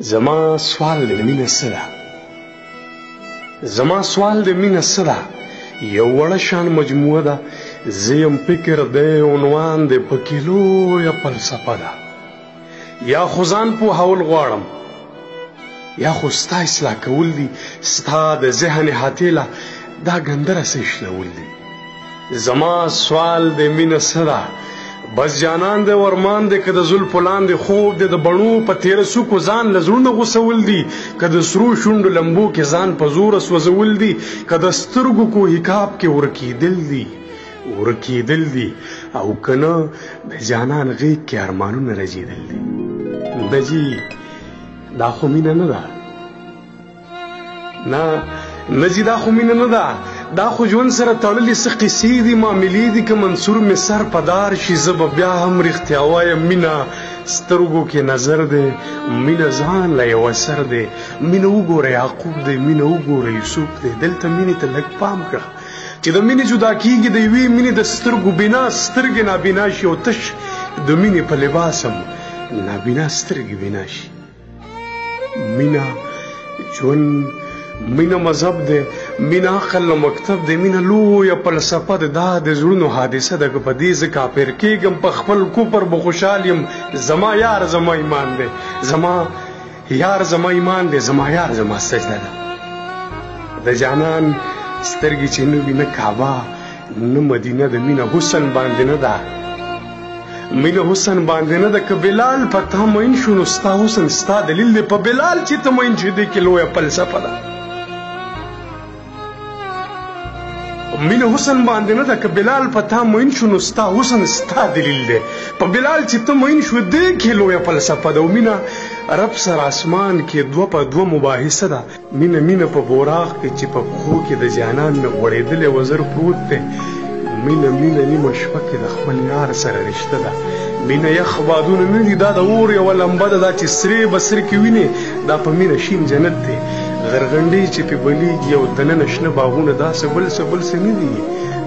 زما سوال د مینه څه ده؟ زما سوال د مینه څه ده؟ یو وړه شان مجموعه ده، زه یم فکر دی عنوان دی، پکې لویه فلسفه ده. یا خو ځان پوهول غواړم، یا خو ستا اصلاح کول دي، ستا د ذهن حاتله دا ګندره څه شلول دي. زما سوال د مینه څه ده؟ بس جانان دی ورمان دی که د زلفو لاندې خوب دی، د بڼو په تېره څوکو ځان له زړونه غوڅول دي، که د سرو شونډو لمبو کې ځان په زوره سوځول دي، که د سترګو کوهکاب کې ورکېدل دي، او که نه د جانان غېږ کې ارمانونه رژېدل دي. نه جي دا خو مینه نه ده، نه جي دا خو مینه نه ده، دا خو ژوند سره تړلې څه قصې دي، معاملې دي. که منصور مې سر په دار شي زه به بیا هم رښتیا وایم مینه سترګو کې نظر دی، مینه ځان له یو اثر دی، مینه وګوره یعقوب دی، مینه وګوره یوسف دی. دلته مینې ته لږ پام کړه چې د مینې جدا کېږي د یوې مینې د سترګو بنا سترګې نابینا شي، او تش د مینې په لباس هم نابینا سترګې بنا شي. مینه ژوند، مینه مذهب دی، مینه عقل له مکتب دی، مینه لویه فلسفه ده. دا د زړونو حادثه ده، که په دې زه کافر کېږم په خپل کفر به خوشحال یم. زما یار زما ایمان دی، زما یار زما ایمان دی، زما یار زما سجده ده. د جانان سترګې چې نه وي نه کعبه نه مدینه، د مینه حسن باندې نه ده، مینه حسن باندې نه ده. که بلال په تا مین شو نو ستا حسن ستا دلیل دی، په بلال چې ته مین شې دې کې لویه فلسفه ده. مینه حسن باندې نه ده، که بلال په تا مین شو نو ستا حسن ستا دلیل دی، په بلال چې ته مین شو دې کې لویه فلسفه ده. او مینه رب سره اسمان کې دوه په دوه مباحثه ده. مینه په بوراق کې چې په پښو کې د جانان مې غوړېدلی وزر پروت دی. مینه نیمه شپه کې د خپل یار سره رشته ده. مینه یخ بادونه نه دي، دا د اور یوه لمبه ده، دا چې سرې به سر کې وینې، دا په مینه شین جنت دی. غرغنډې چې پې بلیږي او دننه شنه باغونه، دا څه بل څه نه دي،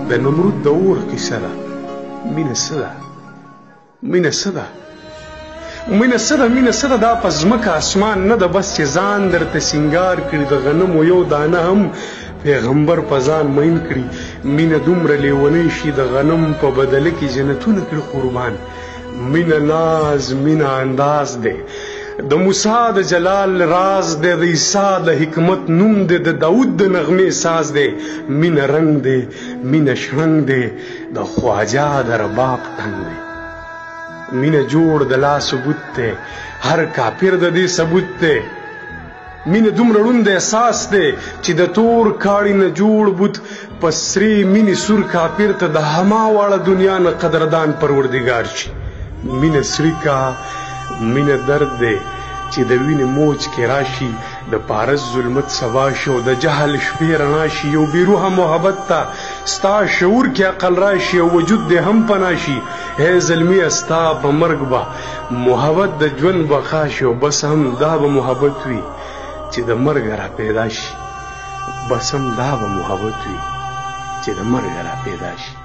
د نمرود د اور کیسه ده. مینه څه ده؟ مینه څه ده؟ مینه څه ده؟ دا په ځمکه اسمان نه ده، بس چې ځان درته سینګار کړي، د غنمو یو دانه هم پیغمبر په ځان مین کړي. مینه دومره لیونی شي د غنم په بدله کې جنتونه کړي قربان. مینه ناز، مینه انداز دی، د موسی د جلال راز دی، د عیسی د حکمت نوم دی، د داود د نغمې ساز دی. مینه رنگ دی، مینه شرنګ دی، د خواجه د رباب تنګ دی. مینه جوړ د لا ثبوت دی، هر کافر د دې ثبوت دی. مینه دومره ړوند احساس دی چې د تور کاړي نه جوړ بوت، په سرې مینې سور کافر ته د هما واړه دنیا نه قدردان پروردګار شي. مینه سریکا، مینه درد دی چې د وینې موج کې راشي، د پارس ظلمت سبا شي او د جهل شپې رڼا شي. یو بیروحه محبت ته ستا شعور کې عقل راشي او وجود دې هم پناه شي. ای زلمی ستا په مرګ به محبت د ژوند بقا شي، او بس هم دا به محبت وي چې د مرګ را پیدا شي، بس هم دا به محبت وي چې د مرګ را پیدا شي.